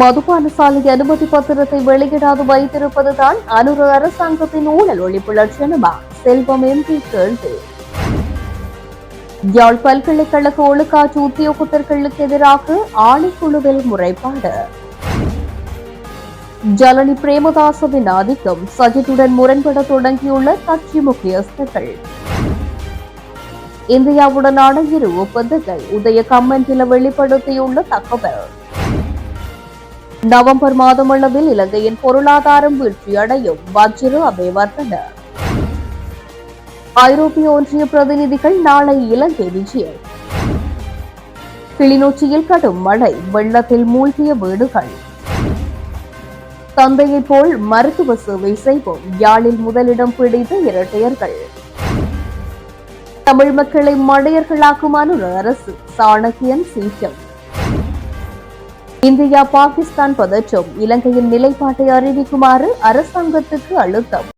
மதுபான சாலை அனுமதி பத்திரத்தை வெளியிடாது வைத்திருப்பதுதான் அனுர அரசாங்கத்தின் ஊழல் ஒழிப்பு லட்சணமா? செல்வம் எம்பி கேள்வி. யாழ் பல்கலைக்கழக ஒழுக்காற்று உத்தியோகத்தர்களுக்கு எதிராக ஆணைக்குழுவில் முறைப்பாடு. ஜலனி பிரேமதாசவின் ஆதிக்கம், சஜித்துடன் முரண்பட தொடங்கியுள்ள கட்சி முக்கியஸ்தர்கள். இந்தியாவுடனான இரு ஒப்பந்தங்கள் உதய கமெண்டில் வெளிப்படுத்தியுள்ள தகவல். நவம்பர் மாதம் அளவில் இலங்கையின் பொருளாதாரம் வீழ்ச்சியடையும், வஜ்ர அபேவர்த்தன. ஐரோப்பிய ஒன்றிய பிரதிநிதிகள் நாளை இலங்கை விஜயம். கிளிநொச்சியில் கடும் மழை, வெள்ளத்தில் மூழ்கிய வீடுகள். தந்தையைப் போல் மருத்துவ சேவை செய்வோம், யாழில் முதலிடம் பிடித்த இரட்டையர்கள். தமிழ் மக்களை மடையர்களாக்கும் அனுர அரசு, சாணக்கியன் சீற்றம். இந்தியா பாகிஸ்தான் பதற்றம், இலங்கையின் நிலைப்பாட்டை அறிவிக்குமாறு அரசாங்கத்துக்கு அழுத்தம்.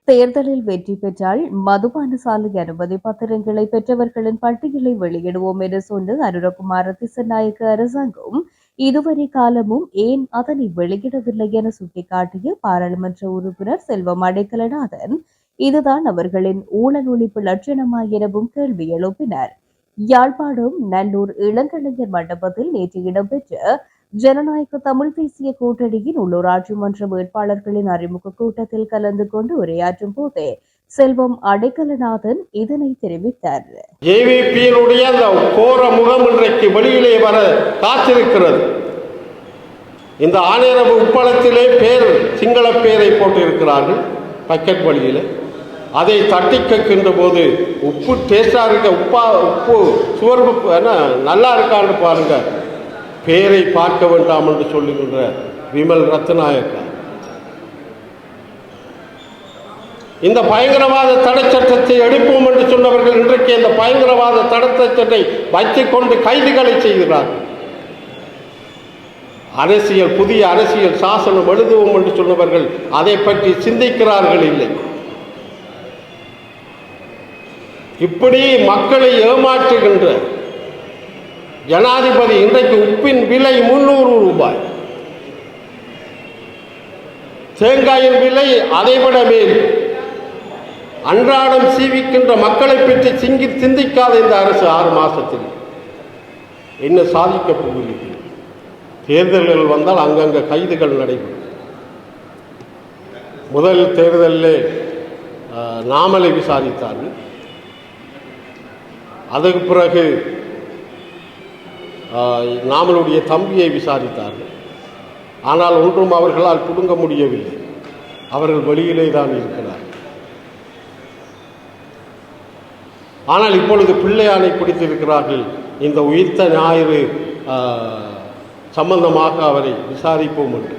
தேர்தலில் வெற்றி பெற்றால் மதுபான சாலை அனுமதி பத்திரங்களை பெற்றவர்களின் பட்டியலை வெளியிடுவோம் என சொன்ன அனுரகுமார திசநாயக்க அரசாங்கம் இதுவரை காலமும் ஏன் அதனை வெளியிடவில்லை என சுட்டிக்காட்டிய பாராளுமன்ற உறுப்பினர் செல்வம் அடைக்கலநாதன், இதுதான் அவர்களின் ஊழல் ஒழிப்பு லட்சணமா எனவும் கேள்வி எழுப்பினார். யாழ்ப்பாணம் நல்லூர் இளங்கலைஞர் மண்டபத்தில் நேற்று இடம்பெற்ற ஜனநாயக தமிழ் தேசிய கூட்டணியின் உள்ளூராட்சி மன்ற வேட்பாளர்களின் அறிமுக கூட்டத்தில் கலந்து கொண்டு உரையாற்றும் போதே செல்வம் அடைக்கலநாதன் இதனை தெரிவித்தார். ஜேவிபியினுடைய அந்த கோர முகம் இன்றைக்கு வெளியிலே வர காத்திருக்கிறது. இந்த ஆணையரவு உப்பளத்திலே பேர் சிங்கள பேரை போட்டிருக்கிறார்கள் பக்கெட் வழியில். அதை தட்டி கேட்கின்ற போது உப்பு டேஸ்டா இருக்க, உப்பு சுவர் நல்லா இருக்கான்னு பாருங்க, பேரை பார்க்க வேண்டாம் என்று சொல்லுகின்ற விமல் ரத்நாயக்கா. இந்த பயங்கரவாத தடை சட்டத்தை எடுப்போம் என்று சொன்னவர்கள் இன்றைக்கு இந்த பயங்கரவாத தடை சட்டத்தை வைத்துக் கொண்டு கைதுகளை செய்கிறார்கள். புதிய அரசியல் சாசனம் எழுதுவோம் என்று சொன்னவர்கள் அதை பற்றி சிந்திக்கிறார்கள் இல்லை. இப்படி மக்களை ஏமாற்றுகின்ற ஜனாதிபதி இன்றைக்கு உப்பின் விலை 300 ரூபாய், தேங்காயின் விலை அதைவிட மேல். அன்றாடம் சீவிக்கின்ற மக்களை பற்றி சிந்திக்காத இந்த அரசு 6 மாசத்தில் என்ன சாதிக்க போகிறது? தேர்தல்கள் வந்தால் அங்கங்க கைதுகள் நடைபெறும். முதல் தேர்தலில் நாமலை விசாரித்தார்கள். அதற்கு பிறகு நாமளுடைய தம்பியை விசாரித்தார்கள். ஆனால் ஒன்றும் அவர்களால் புடுங்க முடியவில்லை. அவர்கள் வெளியிலே தான் இருக்கிறார். ஆனால் இப்பொழுது பிள்ளையானை பிடித்திருக்கிறார்கள். இந்த உயிர்த்த ஞாயிறு சம்பந்தமாக அவரை விசாரிப்போம் என்று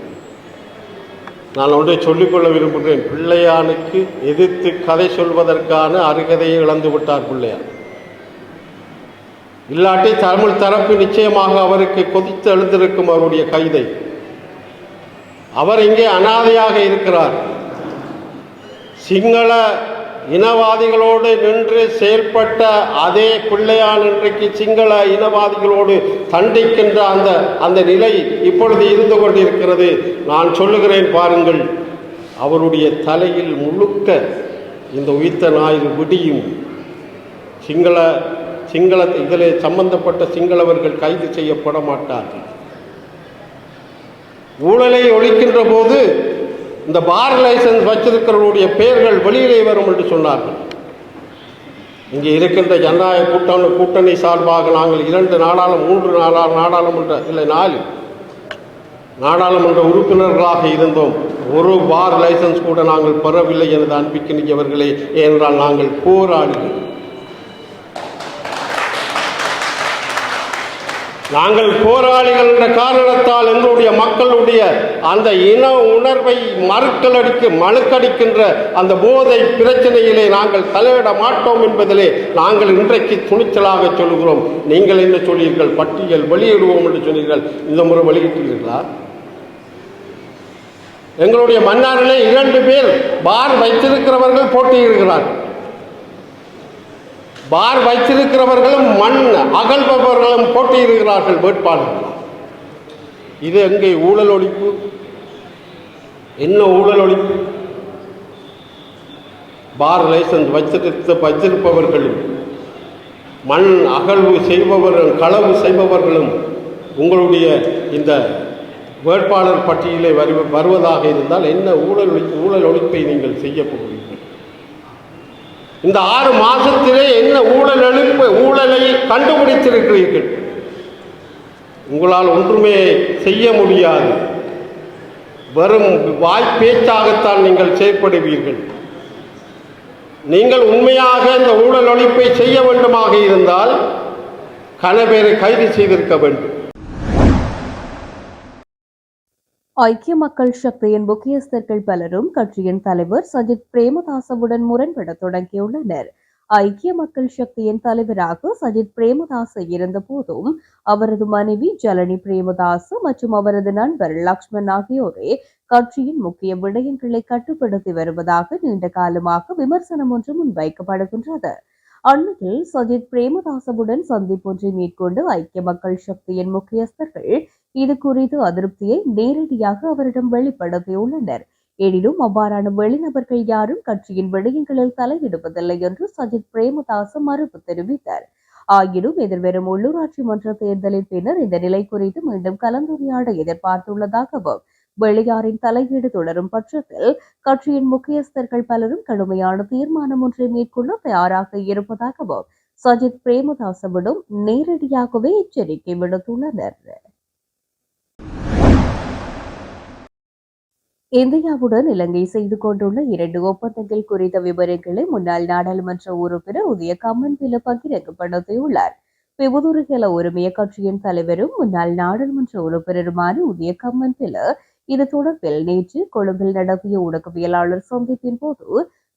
நான் ஒன்றை சொல்லிக்கொள்ள விரும்புகிறேன். பிள்ளையானுக்கு எதிர்த்து கதை சொல்வதற்கான அருகதையை இழந்து விட்டார் பிள்ளையான். இல்லாட்டி தமிழ் தரப்பு நிச்சயமாக அவருக்கு கொதித்து எழுந்திருக்கும் அவருடைய கைதை. அவர் இங்கே அனாதையாக இருக்கிறார். சிங்கள இனவாதிகளோடு நின்று செயல்பட்ட அதே பிள்ளையான் இன்றைக்கு சிங்கள இனவாதிகளோடு தண்டிக்கின்ற அந்த நிலை இப்பொழுது இருந்து கொண்டிருக்கிறது. நான் சொல்லுகிறேன் பாருங்கள், அவருடைய தலையில் முழுக்க இந்த உயிர்த்த ஞாயிறு விடியும். இதில் சம்பந்தப்பட்ட சிங்களவர்கள் கைது செய்யப்பட மாட்டார்கள். ஊழலை ஒழிக்கின்ற போது இந்த பார் லைசன்ஸ் வச்சிருக்கிறவருடைய பெயர்கள் வெளியிலே வரும் என்று சொன்னார்கள். இங்கே இருக்கின்ற ஜனநாயக கூட்டணி சார்பாக நாங்கள் 2 நாடாளுமன்ற 4 நாடாளுமன்ற உறுப்பினர்களாக இருந்தோம். ஒரு பார் லைசன்ஸ் கூட நாங்கள் பெறவில்லை எனது அன்பிற்கினியவர்களே. ஏனென்றால் நாங்கள் போராடினோம். நாங்கள் போராளிகள் என்ற காரணத்தால் எங்களுடைய மக்களுடைய அந்த இன உணர்வை மழுக்கடிக்கின்ற அந்த போதை பிரச்சனையிலே நாங்கள் தலையிட மாட்டோம் என்பதிலே நாங்கள் இன்றைக்கு துணிச்சலாக சொல்கிறோம். நீங்கள் என்ன சொன்னீர்கள்? பட்டியல் வெளியிடுவோம் என்று சொன்னீர்கள். இந்த முறை வெளியிட்டீர்களா? எங்களுடைய மன்னாரிலே 2 பேர் பார் வைத்திருக்கிறவர்கள் போட்டியிடுகிறார்கள். பார் வைத்திருக்கிறவர்களும் மண் அகழ்பவர்களும் போட்டியிடுகிறார்கள் வேட்பாளர்கள். இது எங்கே ஊழல் ஒழிப்பு? என்ன ஊழல் ஒழிப்பு? பார் லைசன்ஸ் வைத்திருப்பவர்களும் மண் அகழ்வு செய்பவர்களும் களவு செய்பவர்களும் உங்களுடைய இந்த வேட்பாளர் பட்டியலை வருவதாக இருந்தால் என்ன ஊழல் ஒழிப்பை நீங்கள் செய்ய போகிறீர்கள்? இந்த 6 மாதத்திலே என்ன ஊழலை கண்டுபிடித்திருக்கிறீர்கள்? உங்களால் ஒன்றுமே செய்ய முடியாது. வெறும் வாய்ப்பேச்சாகத்தான் நீங்கள் செயற்படுவீர்கள். நீங்கள் உண்மையாக இந்த ஊழல் ஒழிப்பை செய்ய வேண்டுமாக இருந்தால் கணவரை கைது செய்திருக்க வேண்டும். ஐக்கிய மக்கள் சக்தியின் முக்கியஸ்தர்கள் பலரும் கட்சியின் தலைவர் சஜித் பிரேமதாசவுடன் முரண்பட தொடங்கியுள்ளனர். ஐக்கிய மக்கள் சக்தியின் தலைவராக சஜித் பிரேமதாச இருந்த போதும் அவரது மனைவி ஜலனி பிரேமதாச மற்றும் அவரது நண்பர் லக்ஷ்மண் ஆகியோரே கட்சியின் முக்கிய விடயங்களை கட்டுப்படுத்தி வருவதாக நீண்ட காலமாக விமர்சனம் ஒன்று முன்வைக்கப்படுகின்றது. அண்மையில் சஜித் பிரேமதாசவுடன் சந்திப்பொன்றை மேற்கொண்டு ஐக்கிய மக்கள் சக்தியின் முக்கியஸ்தர்கள் இது குறித்து அதிருப்தியை நேரடியாக அவரிடம் வெளிப்படுத்தியுள்ளனர். எனினும் அவ்வாறான வெளிநபர்கள் யாரும் கட்சியின் விடயங்களில் தலையிடுவதில்லை என்று சஜித் பிரேமதாச மறுப்பு தெரிவித்தார். ஆயினும் எதிர்வரும் உள்ளூராட்சி மன்ற தேர்தலின் பின்னர் இந்த நிலை குறித்து மீண்டும் கலந்துரையாட எதிர்பார்த்துள்ளதாகவும் வெளியாரின் தலையீடு தொடரும் பட்சத்தில் கட்சியின் முக்கியஸ்தர்கள் பலரும் கடுமையான தீர்மானம் ஒன்றை மேற்கொள்ள தயாராக இருப்பதாகவும் சஜித் பிரேமதாசவிடம் நேரடியாகவே எச்சரிக்கை விடுத்துள்ளனர். இந்தியாவுடன் இலங்கை செய்து கொண்டுள்ள 2 ஒப்பந்தங்கள் குறித்த விவரங்களை முன்னாள் நாடாளுமன்ற உறுப்பினர் உதய கம்மன்பில பகிரங்கப்படுத்தியுள்ளார். பிபுதுருகேல உரிமைய கட்சியின் தலைவரும் முன்னாள் நாடாளுமன்ற உறுப்பினருமான உதய கம்மன்பில இது தொடர்பில் நேற்று கொழும்பில் நடத்திய ஊடகவியலாளர் சந்திப்பின் போது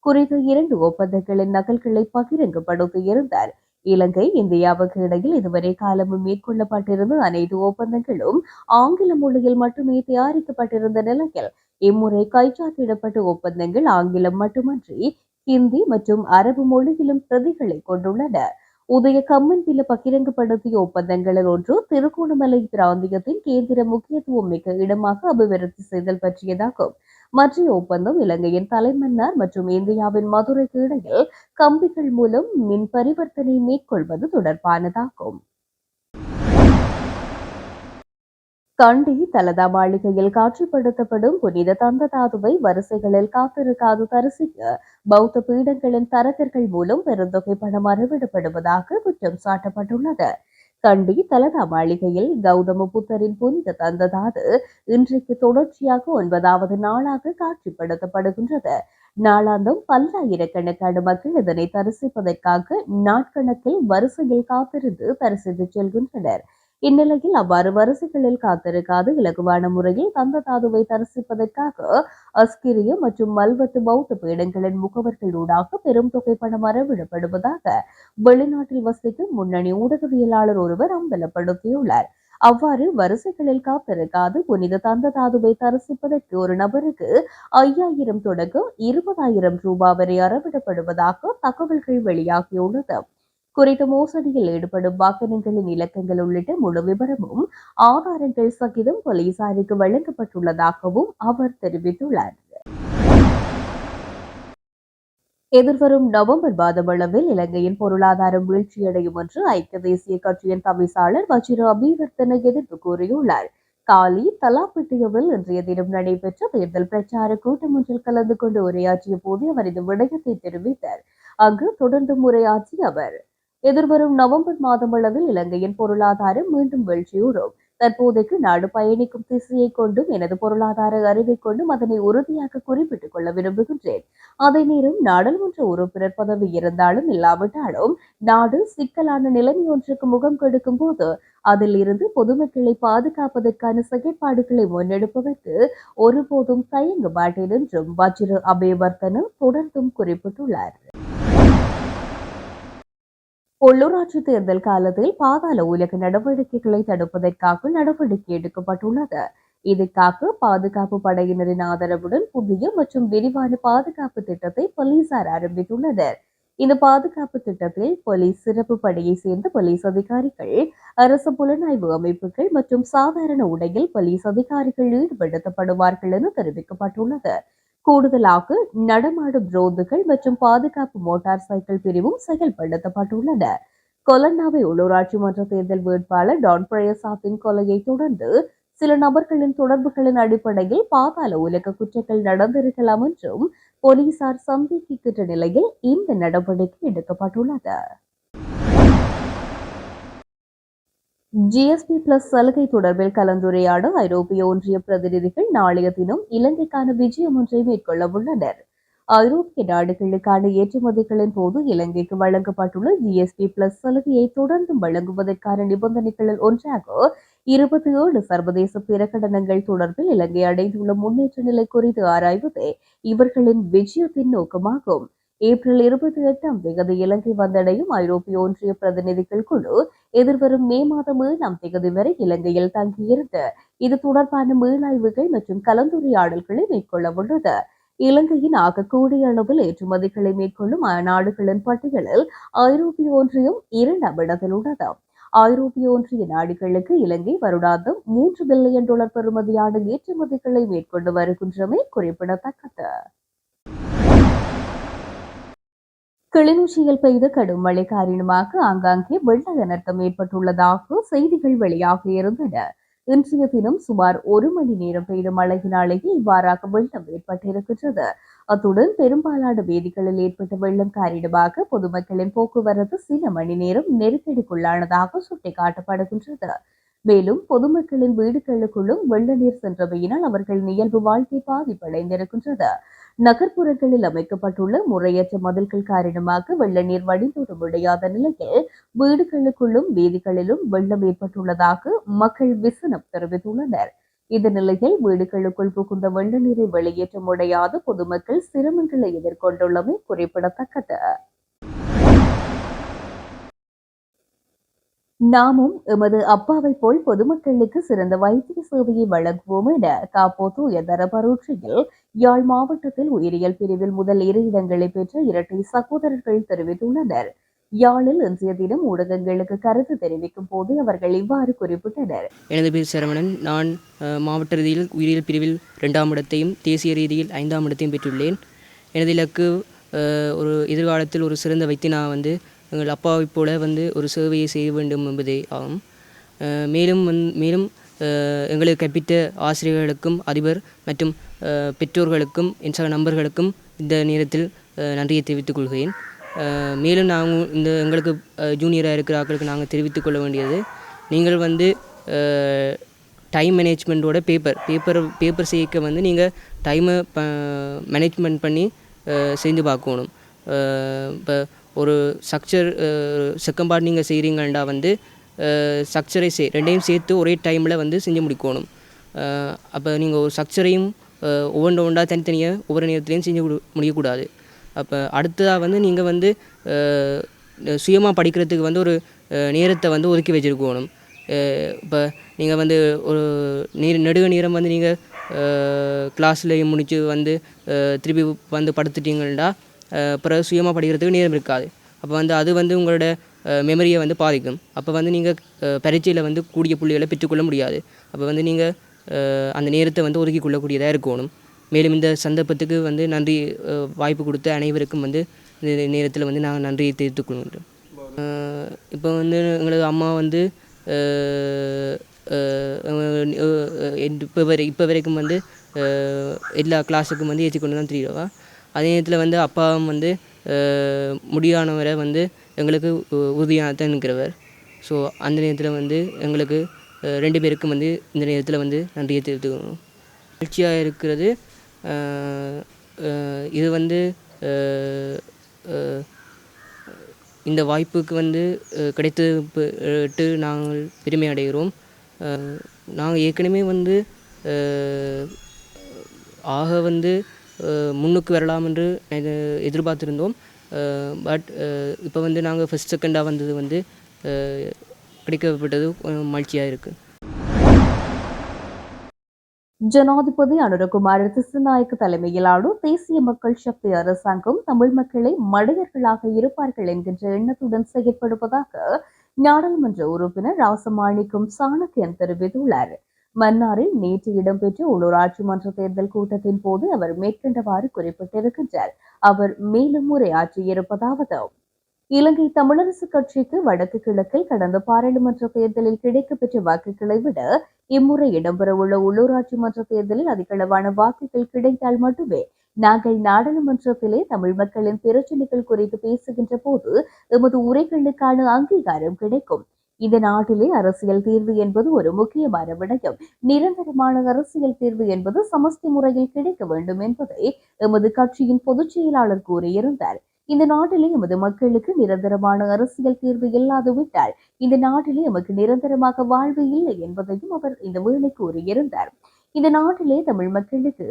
குறித்த 2 ஒப்பந்தங்களின் நகல்களை பகிரங்கப்படுத்தியிருந்தார். இலங்கை இந்தியாவுக்கு இடையில் இதுவரை காலமும் மேற்கொள்ளப்பட்டிருந்த அனைத்து ஒப்பந்தங்களும் ஆங்கில மொழியில் மட்டுமே தயாரிக்கப்பட்டிருந்த நிலையில் இம்முறை கைச்சாத்திடப்பட்ட ஒப்பந்தங்கள் ஆங்கிலம் மட்டுமன்றி ஹிந்தி மற்றும் அரபு மொழியிலும் பிரதிகளை கொண்டுள்ளன. உதய கம்மன்பில பகிரங்கப்படுத்திய ஒப்பந்தங்களில் ஒன்று திருகோணமலை பிராந்தியத்தின் கேந்திர முக்கியத்துவம் மிக்க இடமாக அபிவிருத்தி செய்தல் பற்றியதாகும். மற்ற ஒப்பந்தம் இலங்கையின் தலைமன்னார் மற்றும் இந்தியாவின் மதுரைக்கு இடையில் கம்பிகள் மூலம் மின் பரிவர்த்தனை மேற்கொள்வது தொடர்பானதாகும். கண்டி தலதா மாளிகையில் காட்சிப்படுத்தப்படும் புனித தந்ததாதுவை வரிசைகளில் காத்திருக்காது தரிசிக்க பௌத்த பீடங்களின் தரகர்கள் மூலம் பெருந்தொகை பணம் அறவிடப்படுவதாக குற்றம் சாட்டப்பட்டுள்ளது. கண்டி தலதா மாளிகையில் கௌதம புத்தரின் புனித தந்ததாது இன்றைக்கு தொடர்ச்சியாக 9வது நாளாக காட்சிப்படுத்தப்படுகின்றது. நாளாந்தம் பல்லாயிரக்கணக்கான மக்கள் இதனை தரிசிப்பதற்காக நாட்கணக்கில் வரிசையில் காத்திருந்து தரிசித்து செல்கின்றனர். இந்நிலையில் அவ்வாறு வரிசைகளில் காத்திருக்காது இலகுவான முறையில் தந்ததாதுவை தரிசிப்பதற்காக அஸ்கிரிய மற்றும் மல்வத்து பௌத்த பீடங்களின் முகவர்களூடாக பெரும் தொகை பணம் அறவிடப்படுவதாக வெளிநாட்டில் வசிக்கும் முன்னணி ஊடகவியலாளர் ஒருவர் அம்பலப்படுத்தியுள்ளார். அவ்வாறு வரிசைகளில் காத்திருக்காது புனித தந்ததாதுவை தரிசிப்பதற்கு ஒரு நபருக்கு 5000 தொடக்கம் 20,000 ரூபாய் வரை அறவிடப்படுவதாக தகவல்கள் வெளியாகியுள்ளது. குறித்த மோசடியில் ஈடுபடும் வாகனங்களின் இலக்கங்கள் உள்ளிட்ட முழு விவரமும் ஆதாரங்கள் சகிதம் போலீசாருக்கு வழங்கப்பட்டுள்ளதாகவும் அவர் தெரிவித்துள்ளார். எதிர்வரும் நவம்பர் மாதமளவில் இலங்கையின் பொருளாதாரம் வீழ்ச்சியடையும் என்று ஐக்கிய தேசிய கட்சியின் தவிசாளர் வஜிர அபிவர்த்தன எதிர்ப்பு கூறியுள்ளார். காலி தலாப்பிட்டியவில் இன்றைய தினம் நடைபெற்ற தேர்தல் பிரச்சார கூட்டம் ஒன்றில் கலந்து கொண்டு உரையாற்றிய போது அவர் இந்த விடயத்தை தெரிவித்தார். அங்கு தொடர்ந்து உரையாற்றிய அவர் எதிர்வரும் நவம்பர் மாதமளவில் இலங்கையின் பொருளாதாரம் மீண்டும் வீழ்ச்சியுறும். தற்போதைக்கு நாடு பயணிக்கும் திசையை கொண்டும் எனது பொருளாதார அறிவை கொண்டும் அதனை உறுதியாக குறிப்பிட்டுக் கொள்ள விரும்புகின்றேன். அதே நேரம் நாடாளுமன்ற உறுப்பினர் பதவி இருந்தாலும் இல்லாவிட்டாலும் நாடு சிக்கலான நிலைமை ஒன்றுக்கு முகம் கொடுக்கும் போது அதில் இருந்து பொதுமக்களை பாதுகாப்பதற்கான செயற்பாடுகளை முன்னெடுப்பதற்கு ஒருபோதும் தயங்க மாட்டேன் என்றும் வஜிர அபேவர்த்தன தொடர்ந்தும் குறிப்பிட்டுள்ளார். உள்ளூராட்சி தேர்தல் காலத்தில் பாதாள உலக நடவடிக்கைகளை தடுப்பதற்காக நடவடிக்கை எடுக்கப்பட்டுள்ளது. இதற்காக பாதுகாப்பு படையினரின் ஆதரவுடன் புதிய மற்றும் விரிவான பாதுகாப்பு திட்டத்தை போலீசார் ஆரம்பித்துள்ளனர். இந்த பாதுகாப்பு திட்டத்தில் போலீஸ் சிறப்பு படையை சேர்ந்த போலீஸ் அதிகாரிகள், அரசு புலனாய்வு அமைப்புகள் மற்றும் சாதாரண உடையில் போலீஸ் அதிகாரிகள் ஈடுபடுத்தப்படுவார்கள் என தெரிவிக்கப்பட்டுள்ளது. கூடுதலாக நடமாடும் ரோந்துகள் மற்றும் பாதுகாப்பு மோட்டார் சைக்கிள் பிரிவும் செயல்படுத்தப்பட்டுள்ளன. கொலன்னாவை உள்ளூராட்சி மன்ற தேர்தல் வேட்பாளர் டான் பிரயசாத்தின் கொலையை தொடர்ந்து சில நபர்களின் தொடர்புகளின் அடிப்படையில் பாதாள உலக குற்றங்கள் நடந்திருக்கலாம் என்றும் போலீசார் சந்தேகிக்கின்ற நிலையில் இந்த நடவடிக்கை எடுக்கப்பட்டுள்ளது. ஜிஎஸ்பி பிளஸ் சலுகை தொடர்பில் கலந்துரையாட ஐரோப்பிய ஒன்றிய பிரதிநிதிகள் நாளைய தினம் இலங்கைக்கான விஜயம் ஒன்றை மேற்கொள்ள உள்ளனர். ஐரோப்பிய நாடுகளுக்கான ஏற்றுமதிகளின் போது இலங்கைக்கு வழங்கப்பட்டுள்ள ஜிஎஸ்பி பிளஸ் சலுகையை தொடர்ந்தும் வழங்குவதற்கான நிபந்தனைகளில் ஒன்றாக 27 சர்வதேச பிரகடனங்கள் தொடர்பில் இலங்கை அடைந்துள்ள முன்னேற்ற நிலை குறித்து ஆராய்வதே இவர்களின் விஜயத்தின் நோக்கமாகும். ஏப்ரல் 28ஆம் தேதி இலங்கை வந்தடையும் ஐரோப்பிய ஒன்றிய பிரதிநிதிகள் குழு எதிர்வரும் மே மாதம் 7ஆம் தேதி வரை இலங்கையில் தங்கியிருந்து இது தொடர்பான மீளாய்வுகள் மற்றும் கலந்துரையாடல்களை மேற்கொள்ள உள்ளது. இலங்கையின் ஆகக்கூடிய அளவில் ஏற்றுமதிகளை மேற்கொள்ளும் நாடுகளின் பட்டியலில் ஐரோப்பிய ஒன்றியம் 2ஆம் இடத்தில் உள்ளது. ஐரோப்பிய ஒன்றிய நாடுகளுக்கு இலங்கை வருடாந்தம் $3 பில்லியன் பெறுமதியான ஏற்றுமதிகளை மேற்கொண்டு வருகின்றமை குறிப்பிடத்தக்கது. கிளிநொச்சியில் பெய்த கடும் மழை காரணமாக ஆங்காங்கே வெள்ள அனர்த்தம் ஏற்பட்டுள்ளதாக செய்திகள் வெளியாகியிருந்தன. இன்றைய தினம் சுமார் 1 மணி நேரம் பெய்த மழையினாலேயே இவ்வாறாக வெள்ளம் ஏற்பட்டிருக்கின்றது. அத்துடன் பெரும்பாலான வீதிகளில் ஏற்பட்ட வெள்ளம் காரணமாக பொதுமக்களின் போக்குவரத்து சில மணி நேரம் நெருக்கடிக்குள்ளானதாக சுட்டிக்காட்டப்படுகின்றது. மேலும் பொதுமக்களின் வீடுகளுக்குள்ளும் வெள்ள நீர் சென்றமையினால் அவர்களின் இயல்பு வாழ்க்கை பாதிப்படைந்திருக்கின்றது. நகர்ப்புறங்களில் அமைக்கப்பட்டுள்ள முறையற்ற மதில்கள் காரணமாக வெள்ள நீர் வடிந்தோட முடியாத நிலையில் வீடுகளுக்குள்ளும் வீதிகளிலும் வெள்ளம் ஏற்பட்டுள்ளதாக மக்கள் விசனம் தெரிவித்துள்ளனர். இந்த நிலையில் வீடுகளுக்குள் புகுந்த வெள்ள நீரை வெளியேற்ற முடியாத பொதுமக்கள் சிரமங்களை எதிர்கொண்டுள்ளமை குறிப்பிடத்தக்கது. நாமும் எமது அப்பாவை போல் பொதுமக்களுக்கு சிறந்த வைத்திய சேவையை வழங்குவோம் என காப்போது உயர்தர பரீட்சையில் யாழ் மாவட்டத்தில் உயிரியல் பிரிவில் முதல் 2 இடங்களை பெற்ற இரட்டை சகோதரர்கள் தெரிவித்துள்ளனர். யாழில் இன்றைய தினம் ஊடகங்களுக்கு கருத்து தெரிவிக்கும் போது அவர்கள் இவ்வாறு குறிப்பிட்டனர். எனது பேர் சரவணன். நான் மாவட்ட ரீதியில் உயிரியல் பிரிவில் 2ஆம் இடத்தையும் தேசிய ரீதியில் 5ஆம் இடத்தையும் பெற்றுள்ளேன். எனது இலக்கு ஒரு எதிர்காலத்தில் ஒரு சிறந்த வைத்தியனாக எங்கள் அப்பாவைப் போல ஒரு சேவையை செய்ய வேண்டும் என்பதே ஆகும். மேலும் எங்களுக்கு கற்பித்த ஆசிரியர்களுக்கும் அதிபர் மற்றும் பெற்றோர்களுக்கும் என் சக நண்பர்களுக்கும் இந்த நேரத்தில் நன்றியை தெரிவித்துக் கொள்கிறேன். மேலும் நாங்கள் எங்களுக்கு ஜூனியராக இருக்கிற ஆட்களுக்கு நாங்கள் தெரிவித்துக் கொள்ள வேண்டியது, நீங்கள் டைம் மேனேஜ்மெண்ட்டோட பேப்பர் செய்ய நீங்கள் டைமை மேனேஜ்மெண்ட் பண்ணி செஞ்சு பார்க்கணும். இப்போ ஒரு ஸ்ட்ரக்சர் செகண்ட் பார்ட் நீங்கள் செய்கிறீங்கள்டா ஸ்ட்ரக்சரை ரெண்டையும் சேர்த்து ஒரே டைமில் செஞ்சு முடிக்கணும். அப்போ நீங்கள் ஒரு ஸ்ட்ரக்சரையும் ஒவ்வொன்றா தனித்தனியாக ஒவ்வொரு நேரத்துலையும் செஞ்சு முடியக்கூடாது. அப்போ அடுத்ததாக நீங்கள் சுயமாக படிக்கிறதுக்கு ஒரு நேரத்தை ஒதுக்கி வச்சுருக்கணும். இப்போ நீங்கள் ஒரு நெடுக நேரம் நீங்கள் கிளாஸ்லேயும் முடித்து திருப்பி படுத்துட்டீங்கள்டா பிறகு சுயமாக படிக்கிறதுக்கு நேரம் இருக்காது. அப்போ அது உங்களோட மெமரியை பாதிக்கும். அப்போ நீங்கள் பரீட்சையில் கூடிய புள்ளிகளை பெற்றுக்கொள்ள முடியாது. அப்போ நீங்கள் அந்த நேரத்தை ஒதுக்கி கொள்ளக்கூடியதாக இருக்கணும். மேலும் இந்த சந்தர்ப்பத்துக்கு நன்றி, வாய்ப்பு கொடுத்த அனைவருக்கும் இந்த நேரத்தில் நாங்கள் நன்றியை தெரிவித்துக் கொள்கின்றோம். இப்போ எங்களது அம்மா இப்போ வரைக்கும் எல்லா கிளாஸுக்கும் ஏற்றிக்கொண்டு தான் தெரியுவா. அதே நேரத்தில் அப்பாவும் முடியானவரை எங்களுக்கு உறுதியாக தான் இருக்கிறவர். ஸோ அந்த நேரத்தில் எங்களுக்கு 2 பேருக்கும் இந்த நேரத்தில் நன்றியை தெரிவித்துக்கணும். மகிழ்ச்சியாக இருக்கிறது. இது இந்த வாய்ப்புக்கு கிடைத்து நாங்கள் பெருமை அடைகிறோம். நாங்கள் ஏற்கனவே ஆக முன்னுக்கு வரலாம் என்று எதிர்பார்த்திருந்தோம். பட் இப்போ நாங்கள் ஃபஸ்ட் செகண்டாக வந்தது கிடைக்கப்பட்டது மகிழ்ச்சியாக இருக்குது. ஜனாதிபதி அனுரகுமார திசுநாயக்க தலைமையிலான தேசிய மக்கள் சக்தி அரசாங்கம் தமிழ் மக்களை மடையர்களாக இருப்பார்கள் என்கின்ற எண்ணத்துடன் செயற்படுவதாக நாடாளுமன்ற உறுப்பினர் ராசமாணிக்கம் சாணக்கியன் தெரிவித்துள்ளார். மன்னாரில் நேற்று இடம்பெற்ற உள்ளூராட்சி மன்ற தேர்தல் கூட்டத்தின் போது அவர் மேற்கண்டவாறு குறிப்பிட்டிருக்கின்றார். அவர் மேலும் உரையாற்றியிருப்பதாவது: இலங்கை தமிழரசு கட்சிக்கு வடக்கு கிழக்கில் கடந்த பாராளுமன்ற தேர்தலில் கிடைக்கப்பெற்ற வாக்குகளை விட இம்முறை இடம்பெறவுள்ள உள்ளூராட்சி மன்ற தேர்தலில் அதிகளவான வாக்குகள் கிடைத்தால் மட்டுமே நாங்கள் நாடாளுமன்றத்திலே தமிழ் மக்களின் பிரச்சினைகள் குறித்து பேசுகின்ற போது எமது உரைகளுக்கான அங்கீகாரம் கிடைக்கும். இந்த நாட்டிலே அரசியல் தீர்வு என்பது ஒரு முக்கியமான விடயம். நிரந்தரமான அரசியல் தீர்வு என்பது சமஸ்தி முறையில் கிடைக்க வேண்டும் என்பதை எமது கட்சியின் பொதுச் செயலாளர் கூறியிருந்தார். இந்த நாட்டிலே எமது மக்களுக்கு நிரந்தரமான அரசியல் தீர்வு இல்லாதுவிட்டால் இந்த நாட்டிலே எமக்கு நிரந்தரமாக வாழ்வு இல்லை என்பதையும் அவர் இந்த வேளை கூறியிருந்தார். இந்த நாட்டிலே தமிழ் மக்களுக்கு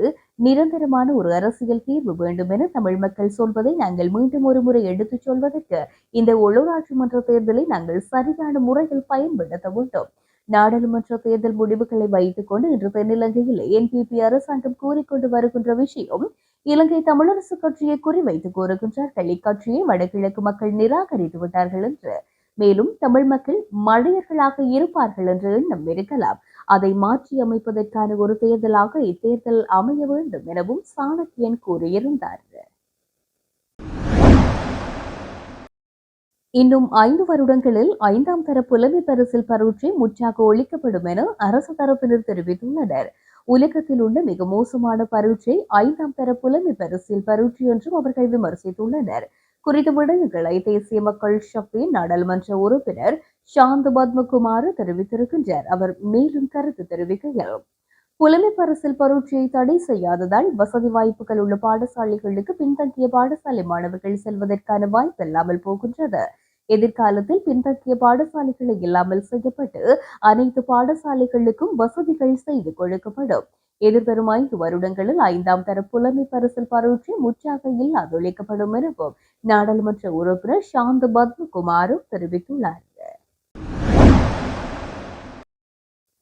நிரந்தரமான ஒரு அரசியல் தீர்வு வேண்டும் என தமிழ் மக்கள் சொல்வதை நாங்கள் மீண்டும் ஒரு முறை எடுத்துச் சொல்வதற்கு இந்த உள்ளூராட்சி மன்ற தேர்தலை நாங்கள் சரியான முறையில் பயன்படுத்த வேண்டும். நாடாளுமன்ற தேர்தல் முடிவுகளை வைத்துக் கொண்டு இன்று தென்னிலங்கையில் என்பிபி அரசாங்கம் கூறிக்கொண்டு வருகின்ற விஷயம் இலங்கை தமிழரசு கட்சியை குறிவைத்து கூறுகின்றார்கள். இக்கட்சியை வடகிழக்கு மக்கள் நிராகரித்து விட்டார்கள் என்று, மேலும் தமிழ் மக்கள் மடையர்களாக இருப்பார்கள் என்ற எண்ணம் இருக்கலாம். அதை மாற்றி அமைப்பதற்கான ஒரு தேர்தலாக இத்தேர்தல் அமைய வேண்டும் எனவும் சாணக்கியன் கூறியிருந்தார். இன்னும் 5 வருடங்களில் 5ஆம் தர புலமை பரிசில் பரீட்சை முற்றாக ஒழிக்கப்படும் என அரசு தரப்பினர் தெரிவித்துள்ளனர். உலகத்தில் உள்ள மிக மோசமான பரீட்சை 5ஆம் தர புலமை பரிசில் பரீட்சை என்றும் அவர்கள் விமர்சித்துள்ளனர். குறித்த விடயங்களை தேசிய மக்கள் சக்தியின் நாடாளுமன்ற உறுப்பினர் சாந்த பத்மகுமார் தெரிவித்திருக்கின்றார். அவர் மேலும் கருத்து தெரிவிக்கையில், புலமை பரிசில் பரீட்சையை தடை செய்யாததால் வசதி வாய்ப்புகள் உள்ள பாடசாலைகளுக்கு பின்தங்கிய பாடசாலை மாணவர்கள் செல்வதற்கான வாய்ப்பு இல்லாமல் போகின்றது. எதிர்காலத்தில் பின்தங்கிய பாடசாலைகளை இல்லாமல் செய்யப்பட்டு அனைத்து பாடசாலைகளுக்கும் வசதிகள் செய்து கொடுக்கப்படும். எதிர்வரும் 5 வருடங்களில் 5ஆம் தர புலமை பரிசில் பரீட்சை முற்றாக இல்லாதொழிக்கப்படும் எனவும் நாடாளுமன்ற உறுப்பினர் சாந்த பத்மகுமாரும் தெரிவித்துள்ளார்.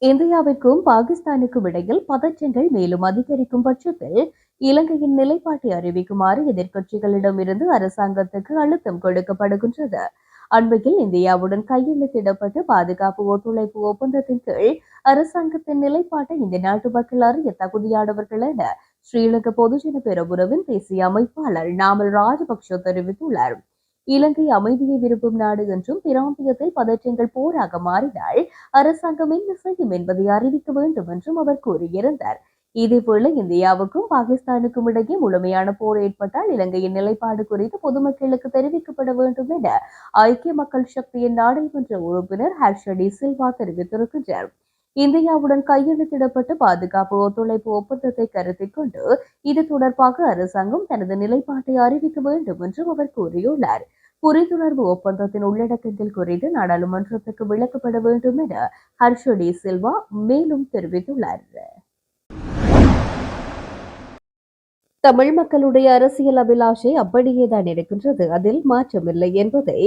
இந்தியாவிற்கும் பாகிஸ்தானுக்கும் இடையில் பதற்றங்கள் மேலும் அதிகரிக்கும் பட்சத்தில் இலங்கையின் நிலைப்பாட்டை அறிவிக்குமாறு எதிர்க்கட்சிகளிடமிருந்து அரசாங்கத்துக்கு அழுத்தம் கொடுக்கப்படுகின்றது. அண்மையில் இந்தியாவுடன் கையெழுத்திடப்பட்ட பாதுகாப்பு ஒத்துழைப்பு ஒப்பந்தத்தின் கீழ் அரசாங்கத்தின் நிலைப்பாட்டை இந்த நாட்டு மக்கள் அறிய தகுதியானவர்கள் என ஸ்ரீலங்கா பொதுஜன பெரமுனவின் தேசிய அமைப்பாளர் நாமல் ராஜபக்ஷ தெரிவித்துள்ளார். இலங்கை அமைதியை விரும்பும் நாடு என்றும் பிராந்தியத்தில் பதற்றங்கள் போராக மாறினால் அரசாங்கம் என்ன செய்யும் என்பதை அறிவிக்க வேண்டும் என்றும் அவர் கூறியிருந்தார். இதேபோல இந்தியாவுக்கும் பாகிஸ்தானுக்கும் இடையே முழுமையான போர் ஏற்பட்டால் இலங்கையின் நிலைப்பாடு குறித்து பொதுமக்களுக்கு தெரிவிக்கப்பட வேண்டும் என ஐக்கிய மக்கள் சக்தியின் நாடாளுமன்ற உறுப்பினர் ஹர்ஷடி சில்வா தெரிவித்திருக்கிறார். இந்தியாவுடன் கையெழுத்திடப்பட்ட பாதுகாப்பு ஒத்துழைப்பு ஒப்பந்தத்தை கருத்தில் கொண்டு இது தொடர்பாக அரசாங்கம் தனது நிலைப்பாட்டை அறிவிக்க வேண்டும் என்றும் அவர் கூறியுள்ளார். புரிந்துணர்வு ஒப்பந்தத்தின் உள்ளடக்கங்கள் குறித்து நாடாளுமன்றத்துக்கு விளக்கப்பட வேண்டும் என ஹர்ஷடி சில்வா மேலும் தெரிவித்துள்ளார். தமிழ் மக்களுடைய அரசியல் அபிலாஷை அப்படியேதான் இருக்கின்றது, அதில் மாற்றமில்லை என்பதை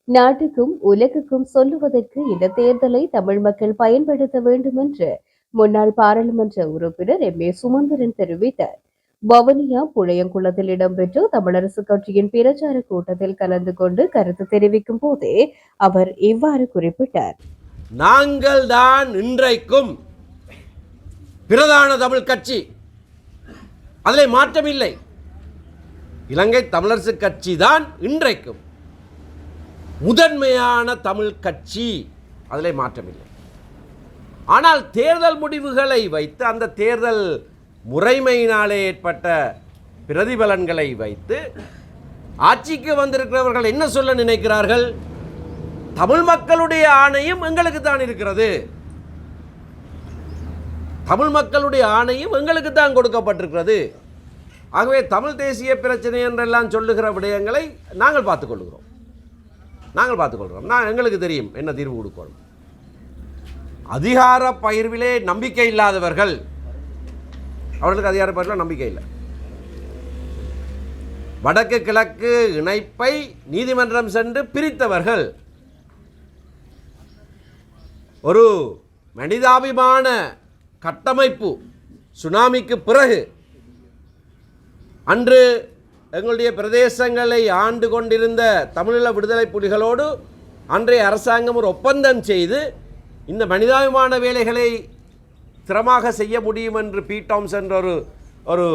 நாட்டுக்கும் உலகுக்கும் சொல்லுவதற்கு இந்த தேர்தலை தமிழ் மக்கள் பயன்படுத்த வேண்டும் என்று முன்னாள் பாராளுமன்ற உறுப்பினர் எம்.ஏ. சுமந்திரன் தெரிவித்தார். வவுனியா புழையங்குளத்தில் இடம்பெற்ற தமிழரசு கட்சியின் பிரச்சார கூட்டத்தில் கலந்து கொண்டு கருத்து தெரிவிக்கும் போதே அவர் இவ்வாறு குறிப்பிட்டார். நாங்கள் தான் இன்றைக்கும் பிரதான தமிழ் கட்சி, அதில் மாற்றமில்லை. இலங்கை தமிழரசு கட்சி தான் இன்றைக்கும் முதன்மையான தமிழ் கட்சி, அதில் மாற்றமில்லை. ஆனால் தேர்தல் முடிவுகளை வைத்து, அந்த தேர்தல் முறைமையினாலே ஏற்பட்ட பிரதிபலன்களை வைத்து ஆட்சிக்கு வந்திருக்கிறவர்கள் என்ன சொல்ல நினைக்கிறார்கள்? தமிழ் மக்களுடைய ஆணையம் எங்களுக்கு தான் இருக்கிறது, தமிழ் மக்களுடைய ஆணையம் எங்களுக்கு தான் கொடுக்கப்பட்டிருக்கிறது. ஆகவே தமிழ் தேசிய பிரச்சனை என்றெல்லாம் சொல்லுகிற விடயங்களை நாங்கள் பார்த்துக்கொள்கிறோம். எங்களுக்கு தெரியும் என்ன தீர்வு கொடுக்கணும். அதிகார பகிர்விலே நம்பிக்கை இல்லாதவர்கள், அவர்களுக்கு அதிகார பகிர்வில் நம்பிக்கை இல்லை. வடக்கு கிழக்கு இணைப்பை நீதிமன்றம் சென்று பிரித்தவர்கள், ஒரு மனிதாபிமான கட்டமைப்பு சுனாமிக்கு பிறகு அன்று எங்களுடைய பிரதேசங்களை ஆண்டு கொண்டிருந்த தமிழீழ விடுதலை புலிகளோடு அன்றைய அரசாங்கம் ஒரு ஒப்பந்தம் செய்து இந்த மனிதாபிமான வேலைகளை திறமாக செய்ய முடியும் என்று பி டாம்ஸ் என்ற ஒரு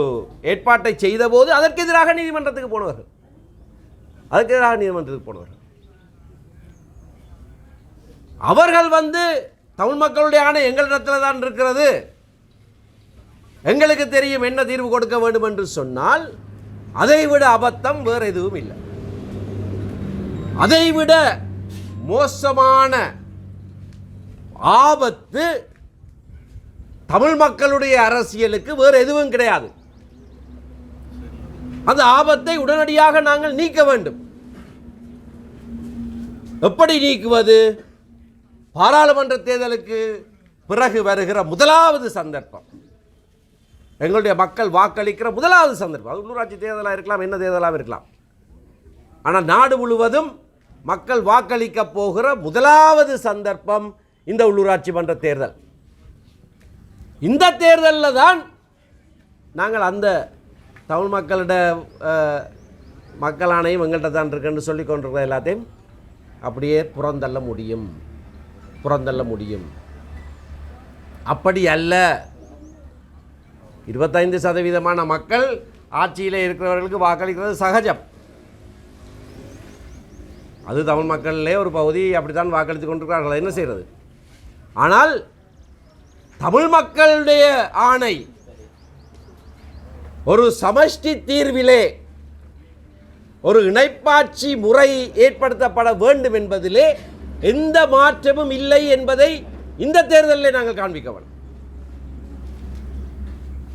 ஏற்பாட்டை செய்தபோது அதற்கு எதிராக நீதிமன்றத்துக்கு போனவர்கள். அவர்கள் தமிழ் மக்களுடைய ஆணை எங்களிடத்தில் தான் இருக்கிறது, எங்களுக்கு தெரியும் என்ன தீர்வு கொடுக்க வேண்டும் என்று சொன்னால் அதைவிட அபத்தம் வேறு எதுவும் இல்லை. அதைவிட மோசமான ஆபத்து தமிழ் மக்களுடைய அரசியலுக்கு வேறு எதுவும் கிடையாது. அந்த ஆபத்தை உடனடியாக நாங்கள் நீக்க வேண்டும். எப்படி நீக்குவது? பாராளுமன்ற தேர்தலுக்கு பிறகு வருகிற முதலாவது சந்தர்ப்பம், எங்களுடைய மக்கள் வாக்களிக்கிற முதலாவது சந்தர்ப்பம். அது உள்ளூராட்சி தேர்தலாக இருக்கலாம், என்ன தேர்தலாக இருக்கலாம். ஆனால் நாடு முழுவதும் மக்கள் வாக்களிக்க போகிற முதலாவது சந்தர்ப்பம் இந்த உள்ளூராட்சி மன்ற தேர்தல். இந்த தேர்தலில் தான் நாங்கள் அந்த தமிழ் மக்களிட மக்கள் ஆணையம் எங்கள்கிட்ட தான் இருக்குன்னு சொல்லி கொண்டிருக்கிற எல்லாத்தையும் அப்படியே புறந்தள்ள முடியும். அப்படி அல்ல. 25% மக்கள் ஆட்சியில் இருக்கிறவர்களுக்கு வாக்களிக்கிறது சகஜம். அது தமிழ் மக்களிலே ஒரு பகுதி அப்படித்தான் வாக்களித்து கொண்டிருக்கிறார்கள். என்ன செய்கிறது? ஆனால் தமிழ் மக்களுடைய ஆணை ஒரு சமஷ்டி தீர்விலே ஒரு இணைப்பாட்சி முறை ஏற்படுத்தப்பட வேண்டும் என்பதிலே எந்த மாற்றமும் இல்லை என்பதை இந்த தேர்தலில் நாங்கள் காண்பிக்க வேண்டும்.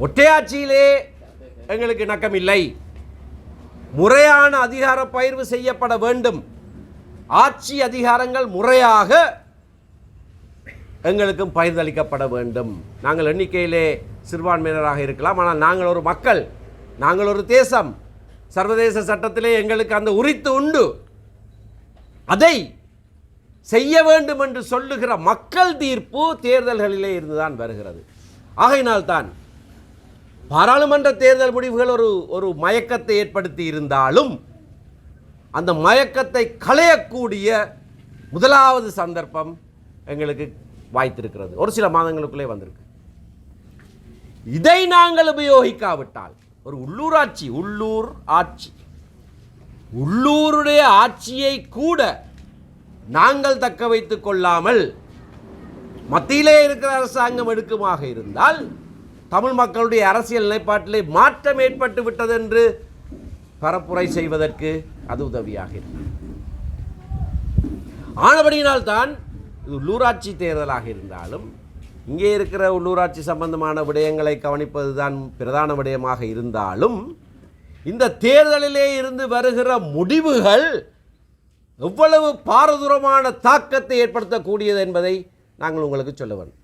ஒற்றையாட்சியிலே எங்களுக்கு இணக்கம் இல்லை. முறையான அதிகார பகிர்வு செய்யப்பட வேண்டும். ஆட்சி அதிகாரங்கள் முறையாக எங்களுக்கும் பகிர்ந்தளிக்கப்பட வேண்டும். நாங்கள் எண்ணிக்கையிலே சிறுபான்மையினராக இருக்கலாம், ஆனால் நாங்கள் ஒரு மக்கள், நாங்கள் ஒரு தேசம். சர்வதேச சட்டத்திலே எங்களுக்கு அந்த உரித்து உண்டு. அதை செய்ய வேண்டும் என்று சொல்லுகிற மக்கள் தீர்ப்பு தேர்தல்களிலே இருந்துதான் வருகிறது. ஆகையினால்தான் பாராளுமன்ற தேர்தல் முடிவுகள் ஒரு மயக்கத்தை ஏற்படுத்தி இருந்தாலும் அந்த மயக்கத்தை களையக்கூடிய முதலாவது சந்தர்ப்பம் எங்களுக்கு வாய்த்திருக்கிறது. ஒரு சில மாதங்களுக்குள்ளே வந்திருக்கு. இதை நாங்கள் உபயோகிக்காவிட்டால் ஒரு உள்ளூர் ஆட்சி உள்ளூருடைய ஆட்சியை கூட நாங்கள் தக்க வைத்துக் கொள்ளாமல் மத்தியிலே இருக்கிற அரசாங்கம் எடுக்குமாக இருந்தால் தமிழ் மக்களுடைய அரசியல் நிலைப்பாட்டிலே மாற்றம் ஏற்பட்டு விட்டது என்று பரப்புரை செய்வதற்கு அது உதவியாக இருக்கும். ஆனபடியினால்தான் இது உள்ளூராட்சி தேர்தலாக இருந்தாலும் இங்கே இருக்கிற உள்ளூராட்சி சம்பந்தமான விடயங்களை கவனிப்பது தான் பிரதான விடயமாக இருந்தாலும் இந்த தேர்தலிலே இருந்து வருகிற முடிவுகள் எவ்வளவு பாரதூரமான தாக்கத்தை ஏற்படுத்தக்கூடியது என்பதை நாங்கள் உங்களுக்கு சொல்ல வேண்டும்.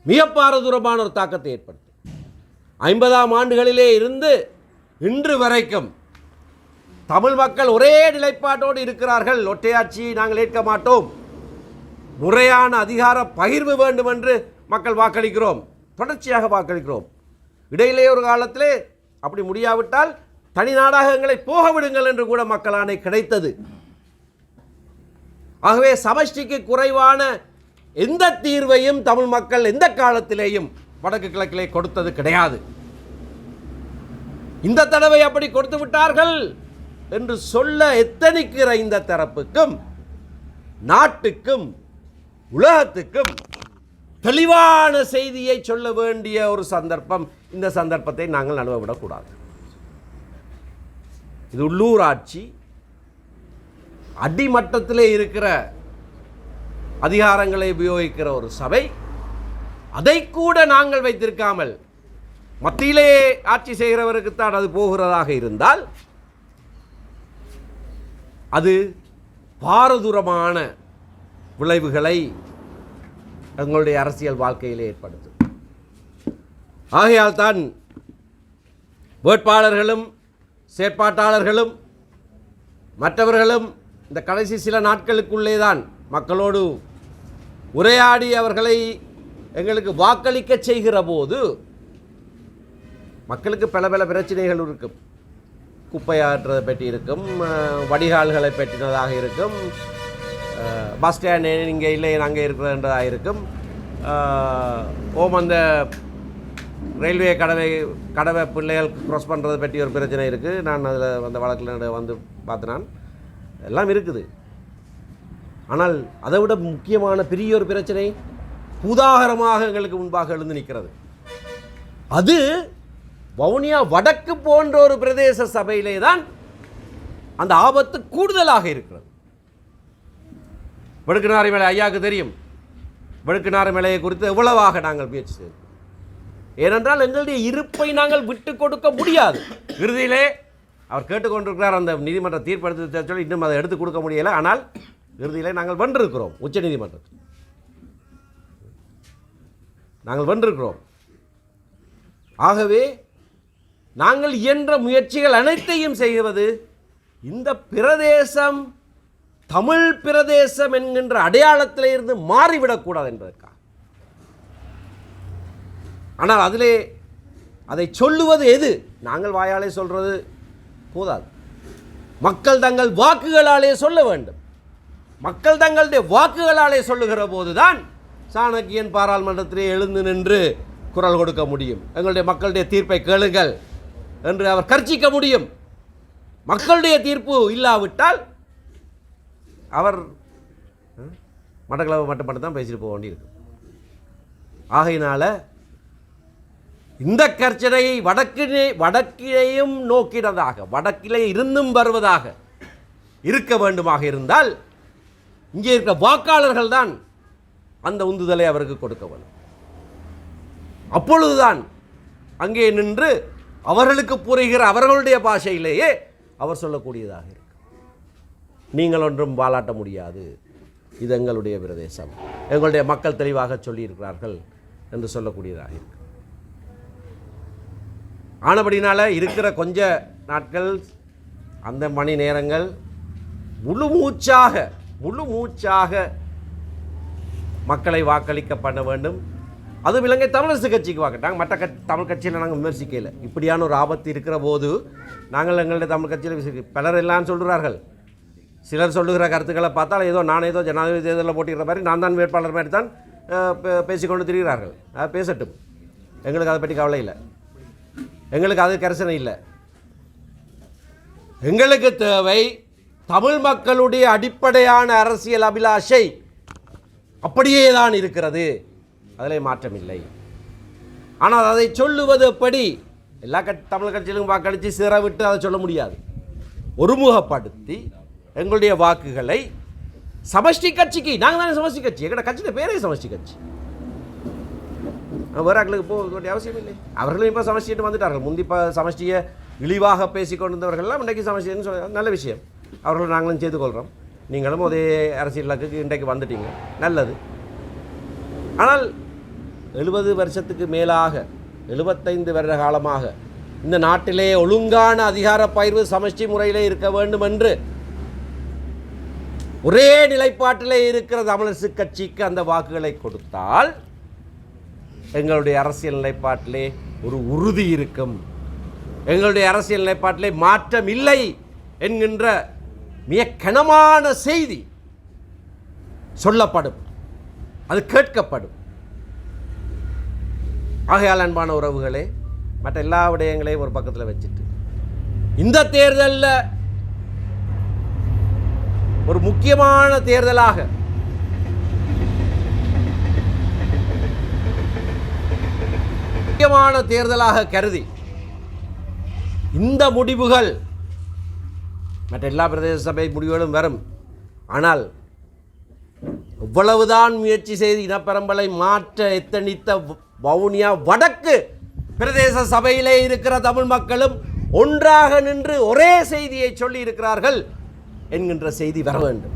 மிக பாரதூரமான ஒரு தாக்கத்தை ஏற்படுத்தும். 50ஆம் ஆண்டுகளிலே இருந்து இன்று வரைக்கும் தமிழ் மக்கள் ஒரே நிலைப்பாட்டோடு இருக்கிறார்கள். ஒற்றையாட்சியை நாங்கள் ஏற்க மாட்டோம், முறையான அதிகார பகிர்வு வேண்டும் என்று மக்கள் வாக்களிக்கிறோம், தொடர்ச்சியாக வாக்களிக்கிறோம். இடையிலே ஒரு காலத்திலே அப்படி முடியாவிட்டால் தனி நாடாக எங்களை போக விடுங்கள் என்று கூட மக்கள் ஆணை கிடைத்தது. ஆகவே சமஷ்டிக்கு குறைவான எந்த தீர்வையும் தமிழ் மக்கள் எந்த காலத்திலேயும் வடக்கு கிழக்கிலே கொடுத்தது கிடையாது. இந்த தடவை அப்படி கொடுத்து விட்டார்கள் என்று சொல்ல எத்தனிக்கிற இந்த தரப்புக்கும் நாட்டுக்கும் உலகத்துக்கும் தெளிவான செய்தியை சொல்ல வேண்டிய ஒரு சந்தர்ப்பம். இந்த சந்தர்ப்பத்தை நாங்கள் நழுவவிடக்கூடாது. இது உள்ளூராட்சி, அடிமட்டத்திலே இருக்கிற அதிகாரங்களை உபயோகிக்கிற ஒரு சபை. அதை கூட நாங்கள் வைத்திருக்காமல் மத்தியிலே ஆட்சி செய்கிறவருக்குத்தான் அது போகிறதாக இருந்தால் அது பாரதூரமான விளைவுகளை எங்களுடைய அரசியல் வாழ்க்கையிலே ஏற்படுத்தும். ஆகையால் தான் வேட்பாளர்களும் செயற்பாட்டாளர்களும் மற்றவர்களும் இந்த கடைசி சில நாட்களுக்குள்ளே தான் மக்களோடு உரையாடி அவர்களை எங்களுக்கு வாக்களிக்க செய்கிற போது மக்களுக்கு பல பல பிரச்சனைகள் இருக்கும். குப்பையாற்றுறதை பற்றி இருக்கும், வடிகால்களை பற்றினதாக இருக்கும், பஸ் ஸ்டாண்டு இங்கே இல்லை அங்கே இருக்கிறதுன்றதாக இருக்கும், அந்த ரயில்வே கடவை பிள்ளைகள் க்ராஸ் பண்ணுறதை பற்றி ஒரு பிரச்சனை இருக்குது. நான் அதில் அந்த வழக்கில் வந்து பார்த்தேன், எல்லாம் இருக்குது. ஆனால் அதை விட முக்கியமான பெரிய ஒரு பிரச்சனை பூதாகரமாக எங்களுக்கு முன்பாக எழுந்து நிற்கிறது. அது வவுனியா வடக்கு போன்ற ஒரு பிரதேச சபையிலே தான் அந்த ஆபத்து கூடுதலாக இருக்கிறது. வடுக்குநாறு மலை ஐயாவுக்கு தெரியும். வடுக்குநாறு மலையை குறித்து எவ்வளவாக நாங்கள் முயற்சி செய்தோம். ஏனென்றால் எங்களுடைய இருப்பை நாங்கள் விட்டு கொடுக்க முடியாது. இறுதியிலே அவர் கேட்டுக்கொண்டிருக்கிறார், அந்த நீதிமன்ற தீர்ப்பெடுத்து சொல்லி இன்னும் அதை எடுத்து கொடுக்க முடியலை. ஆனால் இறுதியிலே நாங்கள் வென்றிருக்கிறோம். உச்ச நீதிமன்றத்தில் நாங்கள் வென்றிருக்கிறோம். ஆகவே நாங்கள் இயன்ற முயற்சிகள் அனைத்தையும் செய்வது இந்த பிரதேசம் தமிழ் பிரதேசம் என்கின்ற அடையாளத்திலே இருந்து மாறிவிடக்கூடாது என்பதற்காக. ஆனால் அதிலே அதை சொல்லுவது எது? நாங்கள் வாயாலே சொல்றது போதாது. மக்கள் தங்கள் வாக்குகளாலே சொல்ல வேண்டும். மக்கள் தங்களுடைய வாக்குகளாலே சொல்லுகிற போதுதான் சாணக்கியன் பாராளுமன்றத்திலே எழுந்து நின்று குரல் கொடுக்க முடியும். எங்களுடைய மக்களுடைய தீர்ப்பை கேளுங்கள் என்று அவர் கர்ச்சிக்க முடியும். மக்களுடைய தீர்ப்பு இல்லாவிட்டால் அவர் மட்டக்களவு மட்டும் தான் பேசிட்டு போக வேண்டியிருக்கு. ஆகையினால இந்த கர்ச்சனையை வடக்கிலேயும் நோக்கினதாக, வடக்கிலே இருந்தும் வருவதாக இருக்க வேண்டுமாக இருந்தால் இங்கே இருக்கிற வாக்காளர்கள் தான் அந்த உந்துதலை அவருக்கு கொடுக்க வேண்டும். அப்பொழுதுதான் அங்கே நின்று அவர்களுக்கு புரிகிற அவர்களுடைய பாஷையிலேயே அவர் சொல்லக்கூடியதாக இருக்கு. நீங்கள் ஒன்றும் வாலாட்ட முடியாது, இது எங்களுடைய பிரதேசம், எங்களுடைய மக்கள் தெளிவாக சொல்லியிருக்கிறார்கள் என்று சொல்லக்கூடியதாக இருக்கு. ஆனபடினால இருக்கிற கொஞ்ச நாட்கள் அந்த மணி நேரங்கள் முழு மூச்சாக மக்களை வாக்களிக்க பண்ண வேண்டும். அதுவும் இலங்கை தமிழரசு கட்சிக்கு வாக்கிட்டாங்க. மற்ற தமிழ் கட்சியில் நாங்கள் விமர்சிக்கல. இப்படியான ஒரு ஆபத்து இருக்கிற போது நாங்கள் எங்களுடைய தமிழ் கட்சியில் பலர் எல்லாம் சொல்கிறார்கள். சிலர் சொல்லுகிற கருத்துக்களை பார்த்தால் நான் ஏதோ ஜனாதிபதி தேர்தலில் போட்டிக்கிற மாதிரி நான் தான் வேட்பாளர் மாதிரி தான் பேசிக்கொண்டு திரிகிறார்கள். பேசட்டும், எங்களுக்கு அதை பற்றி கவலை இல்லை, எங்களுக்கு அது கரிசனை இல்லை. எங்களுக்கு தேவை தமிழ் மக்களுடைய அடிப்படையான அரசியல் அபிலாஷை அப்படியே தான் இருக்கிறது, அதில் மாற்றமில்லை. ஆனால் அதை சொல்லுவது எப்படி? எல்லா தமிழ் கட்சியிலும் வாக்களித்து சிற விட்டு அதை சொல்ல முடியாது. ஒருமுகப்படுத்தி எங்களுடைய வாக்குகளை சமஷ்டி கட்சிக்கு, நாங்கள் தானே சமஷ்டி கட்சி, எங்களோட கட்சியின் பேரே சமஷ்டி கட்சி, வேறு ஆக்களுக்கு போக வேண்டிய அவசியம் இல்லை. அவர்களும் இப்போ சமஷ்டிட்டு வந்துட்டார்கள். முந்தி இப்போ சமஷ்டியை இழிவாக பேசி கொண்டிருந்தவர்கள்லாம் இன்றைக்கு சமஷ்டின்னு சொல்ல நல்ல விஷயம். அவர்களும் நாங்களும் செய்து கொள்கிறோம். நீங்களும் அதே அரசியலுக்கு இன்றைக்கு வந்துட்டீங்க, நல்லது. ஆனால் 70 வருஷத்துக்கு மேலாக 75 வருட காலமாக இந்த நாட்டிலே ஒழுங்கான அதிகார பகிர்வு சமஷ்டி முறையிலே இருக்க வேண்டும் என்று ஒரே நிலைப்பாட்டிலே இருக்கிற தமிழரசு கட்சிக்கு அந்த வாக்குகளை கொடுத்தால் எங்களுடைய அரசியல் நிலைப்பாட்டிலே ஒரு உறுதி இருக்கும். எங்களுடைய அரசியல் நிலைப்பாட்டிலே மாற்றம் இல்லை என்கின்ற மிக கனமான செய்தி சொல்லப்படும், அது கேட்கப்படும். ஆகையால் அன்பான உறவுகளே, மற்ற எல்லா விடயங்களையும் ஒரு பக்கத்தில் வச்சுட்டு இந்த தேர்தலில் ஒரு முக்கியமான தேர்தலாக கருதி இந்த முடிவுகள் மற்ற எல்லா பிரதேச சபை முடிவுகளும் வரும். ஆனால் இவ்வளவுதான் முயற்சி செய்து இனப்பெரம்பலை மாற்ற எத்தனித்த வவுனியா வடக்கு பிரதேச சபையிலே இருக்கிற தமிழ் மக்களும் ஒன்றாக நின்று ஒரே செய்தியை சொல்லி இருக்கிறார்கள் என்கின்ற செய்தி வர வேண்டும்.